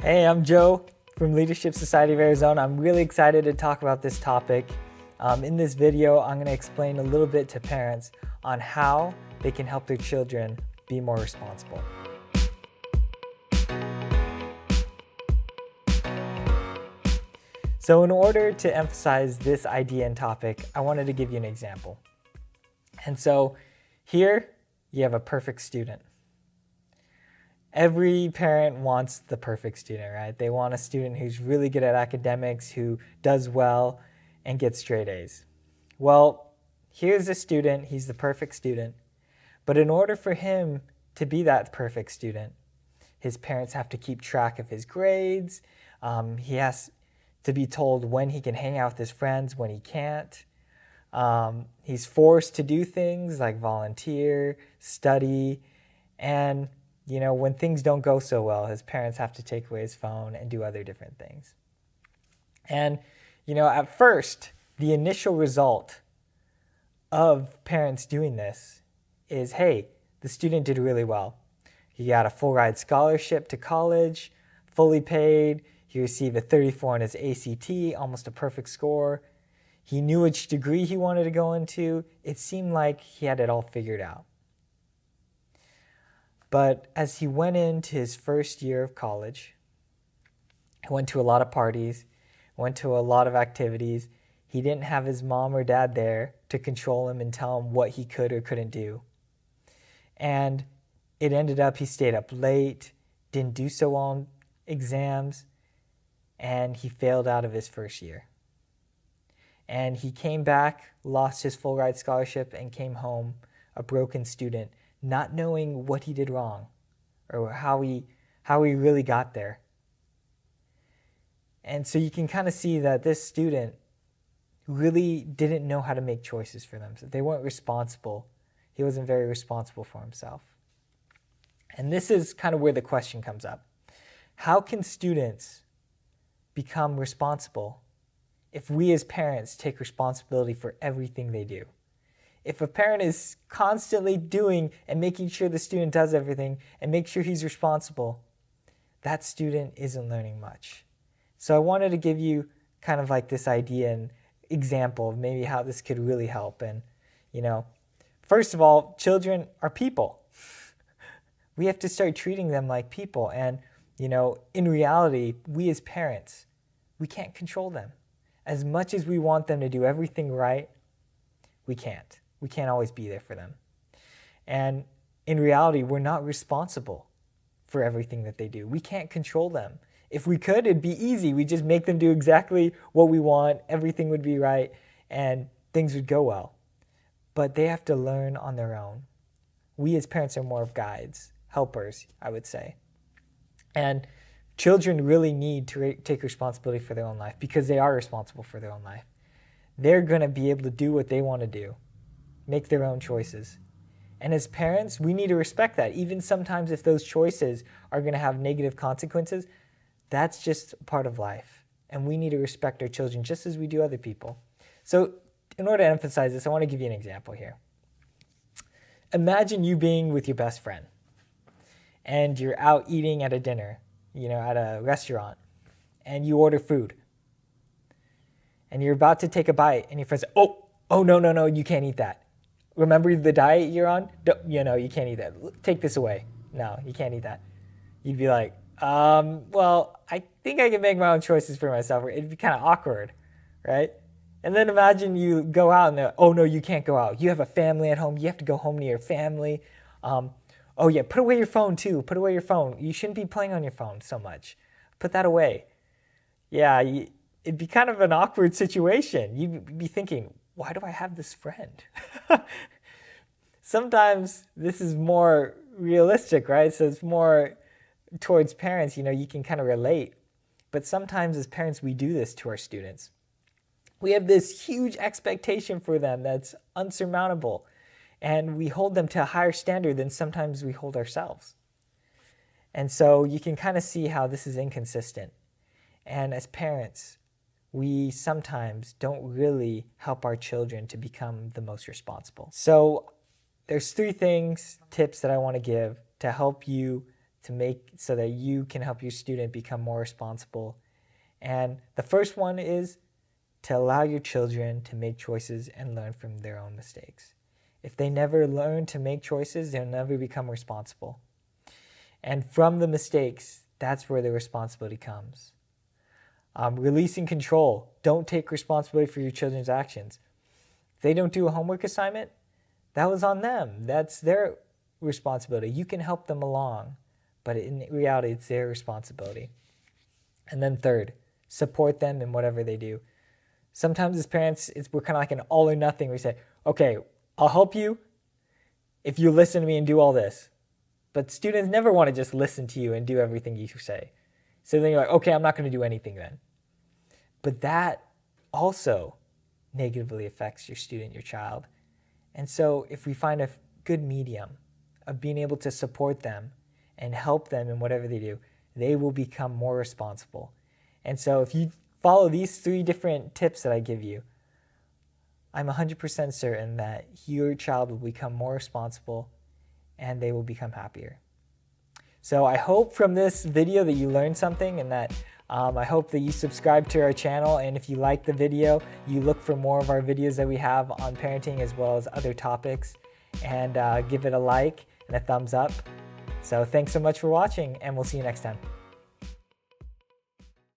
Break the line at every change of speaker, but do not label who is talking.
Hey, I'm Joe from Leadership Society of Arizona. I'm really excited to talk about this topic. In this video, I'm going to explain a little bit to parents on how they can help their children be more responsible. So in order to emphasize this idea and topic, I wanted to give you an example. And so here you have a perfect student. Every parent wants the perfect student, right? They want a student who's really good at academics, who does well and gets straight A's. Well, here's a student, he's the perfect student, but in order for him to be that perfect student, his parents have to keep track of his grades. He has to be told when he can hang out with his friends, when he can't. He's forced to do things like volunteer, study, and when things don't go so well, his parents have to take away his phone and do other different things. And, at first, the initial result of parents doing this is, hey, the student did really well. He got a full ride scholarship to college, fully paid. He received a 34 on his ACT, almost a perfect score. He knew which degree he wanted to go into. It seemed like he had it all figured out. But as he went into his first year of college, he went to a lot of parties, went to a lot of activities. He didn't have his mom or dad there to control him and tell him what he could or couldn't do. And it ended up he stayed up late, didn't do so well on exams, and he failed out of his first year. And he came back, lost his full ride scholarship, and came home a broken student, not knowing what he did wrong or how he really got there. And so you can kind of see that this student really didn't know how to make choices for them. So they weren't responsible. He wasn't very responsible for himself. And this is kind of where the question comes up. How can students become responsible if we as parents take responsibility for everything they do? If a parent is constantly doing and making sure the student does everything and make sure he's responsible, that student isn't learning much. So I wanted to give you kind of like this idea and example of maybe how this could really help. And, first of all, children are people. We have to start treating them like people. And, in reality, we as parents, we can't control them. As much as we want them to do everything right, we can't. We can't always be there for them. And in reality, we're not responsible for everything that they do. We can't control them. If we could, it'd be easy. We'd just make them do exactly what we want. Everything would be right and things would go well. But they have to learn on their own. We as parents are more of guides, helpers, I would say. And children really need to take responsibility for their own life because they are responsible for their own life. They're going to be able to do what they want to do, make their own choices. And as parents, we need to respect that. Even sometimes if those choices are going to have negative consequences, that's just part of life. And we need to respect our children just as we do other people. So in order to emphasize this, I want to give you an example here. Imagine you being with your best friend and you're out eating at a dinner, at a restaurant, and you order food. And you're about to take a bite and your friend says, oh, no, you can't eat that. Remember the diet you're on? You can't eat that. Take this away. No, you can't eat that. You'd be like, well, I think I can make my own choices for myself. It'd be kind of awkward, right? And then imagine you go out and they're, oh no, you can't go out. You have a family at home. You have to go home to your family. Oh yeah, put away your phone too. Put away your phone. You shouldn't be playing on your phone so much. Put that away. Yeah, it'd be kind of an awkward situation. You'd be thinking, why do I have this friend? Sometimes this is more realistic, right? So it's more towards parents, you can kind of relate. But sometimes as parents, we do this to our students. We have this huge expectation for them that's unsurmountable. And we hold them to a higher standard than sometimes we hold ourselves. And so you can kind of see how this is inconsistent. And as parents, we sometimes don't really help our children to become the most responsible. So there's 3 tips that I want to give to help you to make so that you can help your student become more responsible. And the first one is to allow your children to make choices and learn from their own mistakes. If they never learn to make choices, they'll never become responsible. And from the mistakes, that's where the responsibility comes. Releasing control. Don't take responsibility for your children's actions. If they don't do a homework assignment, that was on them. That's their responsibility. You can help them along, but in reality, it's their responsibility. And then third, support them in whatever they do. Sometimes as parents, we're kind of like an all or nothing. We say, okay, I'll help you if you listen to me and do all this. But students never want to just listen to you and do everything you say. So then you're like, okay, I'm not going to do anything then. But that also negatively affects your student, your child. And so if we find a good medium of being able to support them and help them in whatever they do, they will become more responsible. And so if you follow these 3 different tips that I give you, I'm 100% certain that your child will become more responsible and they will become happier. So I hope from this video that you learned something, and that I hope that you subscribe to our channel, and if you like the video, you look for more of our videos that we have on parenting as well as other topics, and give it a like and a thumbs up. So thanks so much for watching, and we'll see you next time.